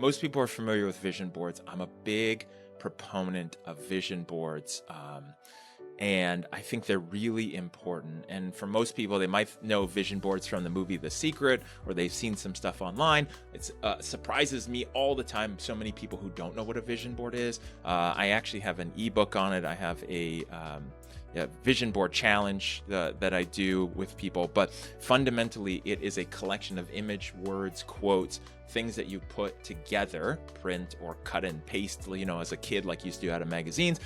most people are familiar with vision boards. I'm a big proponent of vision boards. And I think they're really important. And for most people, they might know vision boards from the movie The Secret, or they've seen some stuff online. It surprises me all the time, so many people who don't know what a vision board is. I actually have an ebook on it. I have a vision board challenge that I do with people. But fundamentally, it is a collection of image, words, quotes, things that you put together, print or cut and paste, as a kid, like you used to do out of magazines,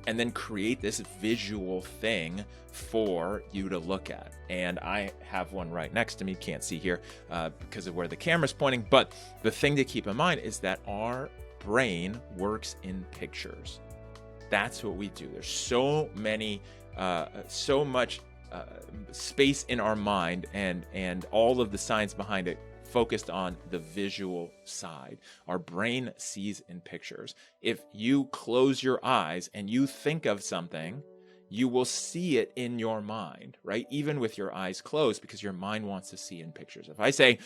and then create this visual thing for you to look at. And I have one right next to me, can't see here because of where the camera's pointing, but the thing to keep in mind is that our brain works in pictures. That's what we do. There's so much space in our mind and all of the science behind it focused on the visual side. Our brain sees in pictures. If you close your eyes and you think of something, you will see it in your mind, right? Even with your eyes closed, because your mind wants to see in pictures. If I say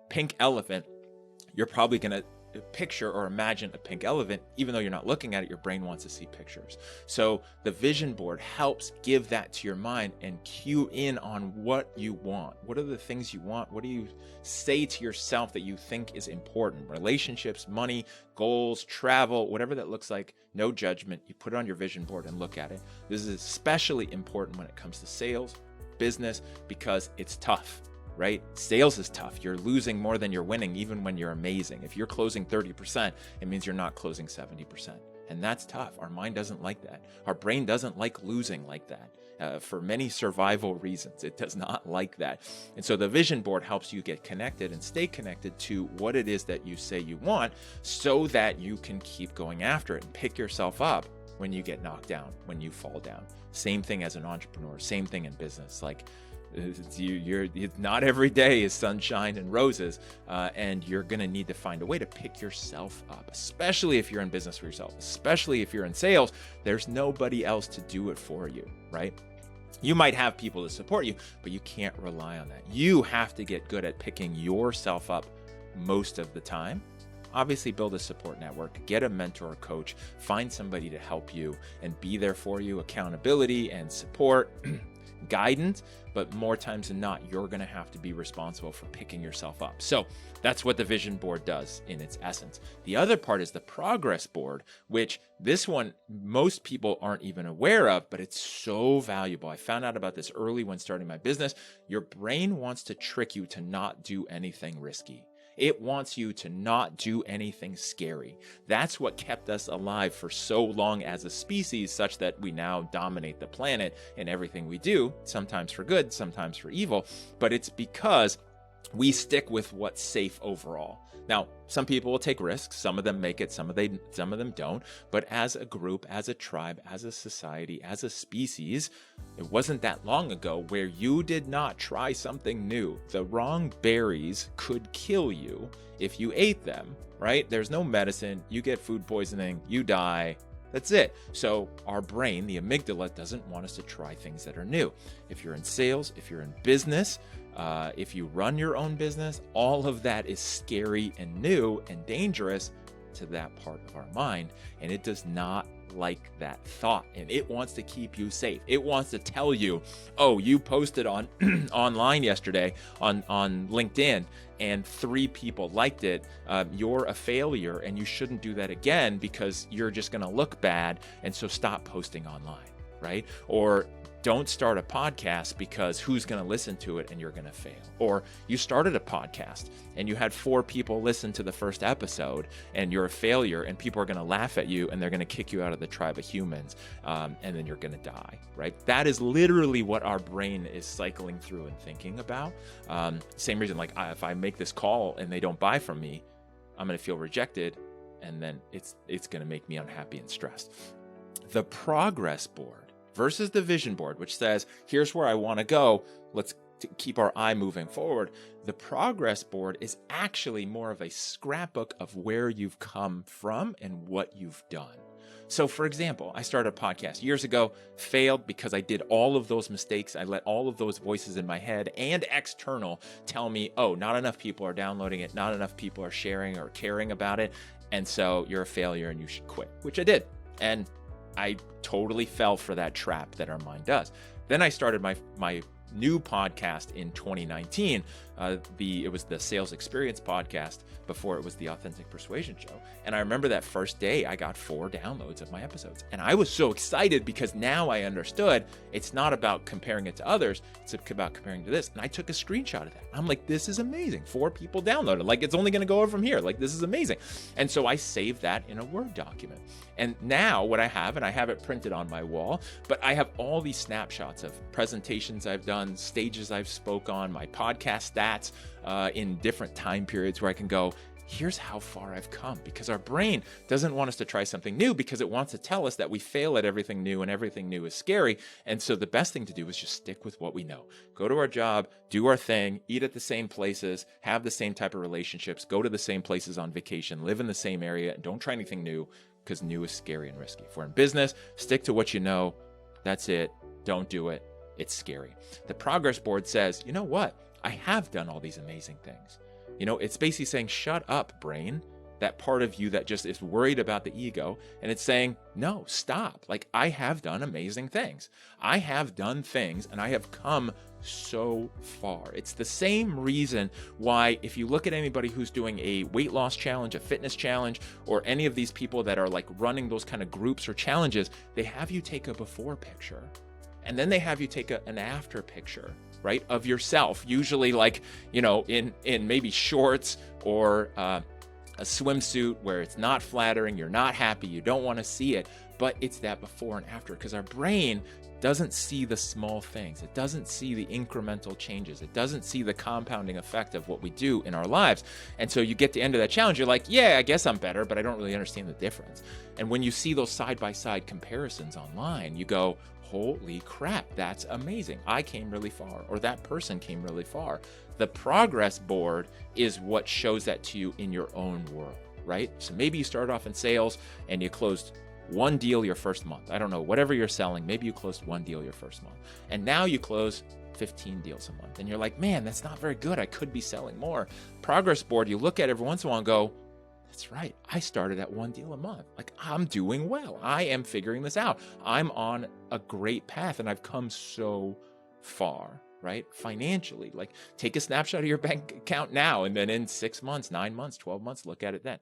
pink elephant, you're probably going to picture or imagine a pink elephant. Even though you're not looking at it, your brain wants to see pictures. So the vision board helps give that to your mind and cue in on what you want. What are the things you want? What do you say to yourself that you think is important? Relationships, money, goals, travel, whatever that looks like. No judgment. You put it on your vision board and look at it. This is especially important when it comes to sales, business, because it's tough. Right? Sales is tough. You're losing more than you're winning, even when you're amazing. If you're closing 30%, it means you're not closing 70%. And that's tough. Our mind doesn't like that. Our brain doesn't like losing like that. For many survival reasons, it does not like that. And so the vision board helps you get connected and stay connected to what it is that you say you want, so that you can keep going after it and pick yourself up when you get knocked down, when you fall down. Same thing as an entrepreneur, same thing in business. Like, you're not every day is sunshine and roses, and you're going to need to find a way to pick yourself up, especially if you're in business for yourself, especially if you're in sales. There's nobody else to do it for you, right? You might have people to support you, but you can't rely on that. You have to get good at picking yourself up most of the time. Obviously, build a support network, get a mentor or coach, find somebody to help you and be there for you, accountability and support, guidance, but more times than not, you're going to have to be responsible for picking yourself up. So that's what the vision board does in its essence. The other part is the progress board, which this one, most people aren't even aware of, but it's so valuable. I found out about this early when starting my business. Your brain wants to trick you to not do anything risky. It wants you to not do anything scary. That's what kept us alive for so long as a species, such that we now dominate the planet in everything we do, sometimes for good, sometimes for evil. But it's because we stick with what's safe overall. Now, some people will take risks. Some of them make it, some of them don't. But as a group, as a tribe, as a society, as a species, it wasn't that long ago where you did not try something new. The wrong berries could kill you if you ate them, right? There's no medicine. You get food poisoning, you die. That's it. So our brain, the amygdala, doesn't want us to try things that are new. If you're in sales, if you're in business, if you run your own business, all of that is scary and new and dangerous to that part of our mind. And it does not like that thought. And it wants to keep you safe. It wants to tell you, oh, you posted on online yesterday on LinkedIn and 3 people liked it. You're a failure and you shouldn't do that again because you're just going to look bad. And so stop posting online, right? Or don't start a podcast because who's going to listen to it and you're going to fail. Or you started a podcast and you had 4 people listen to the first episode and you're a failure and people are going to laugh at you and they're going to kick you out of the tribe of humans, and then you're going to die, right? That is literally what our brain is cycling through and thinking about. Same reason, like if I make this call and they don't buy from me, I'm going to feel rejected and then it's going to make me unhappy and stressed. The progress board versus the vision board, which says, here's where I want to go. Let's to keep our eye moving forward, the progress board is actually more of a scrapbook of where you've come from and what you've done. So, for example, I started a podcast years ago, failed because I did all of those mistakes. I let all of those voices in my head and external tell me, oh, not enough people are downloading it, not enough people are sharing or caring about it, and so you're a failure and you should quit, which I did. And I totally fell for that trap that our mind does. Then I started my new podcast in 2019. It was the Sales Experience podcast before it was the Authentic Persuasion Show. And I remember that first day I got 4 downloads of my episodes. And I was so excited because now I understood it's not about comparing it to others. It's about comparing to this. And I took a screenshot of that. I'm like, this is amazing. 4 people downloaded. Like, it's only going to go up from here. Like, this is amazing. And so I saved that in a Word document. And now what I have, and I have it printed on my wall, but I have all these snapshots of presentations I've done, stages I've spoke on, my podcast stats in different time periods where I can go, here's how far I've come. Because our brain doesn't want us to try something new because it wants to tell us that we fail at everything new and everything new is scary. And so the best thing to do is just stick with what we know. Go to our job, do our thing, eat at the same places, have the same type of relationships, go to the same places on vacation, live in the same area, and don't try anything new because new is scary and risky. If we're in business, stick to what you know. That's it. Don't do it. It's scary. The progress board says, you know what? I have done all these amazing things. You know, it's basically saying, shut up, brain. That part of you that just is worried about the ego. And it's saying, no, stop. Like, I have done amazing things. I have done things and I have come so far. It's the same reason why if you look at anybody who's doing a weight loss challenge, a fitness challenge, or any of these people that are like running those kind of groups or challenges, they have you take a before picture. And then they have you take an after picture, right, of yourself, usually like, you know, in maybe shorts or a swimsuit where it's not flattering, you're not happy, you don't want to see it, but it's that before and after because our brain doesn't see the small things. It doesn't see the incremental changes. It doesn't see the compounding effect of what we do in our lives. And so you get to the end of that challenge, you're like, yeah, I guess I'm better, but I don't really understand the difference. And when you see those side-by-side comparisons online, you go, holy crap, that's amazing. I came really far, or that person came really far. The progress board is what shows that to you in your own world, right? So maybe you started off in sales and you closed 1 deal your first month. I don't know, whatever you're selling, maybe you closed 1 deal your first month. And now you close 15 deals a month. And you're like, man, that's not very good. I could be selling more. Progress board, you look at it every once in a while and go, that's right. I started at 1 deal a month. Like, I'm doing well. I am figuring this out. I'm on a great path and I've come so far, right? Financially, like take a snapshot of your bank account now and then in 6 months, 9 months, 12 months, look at it then.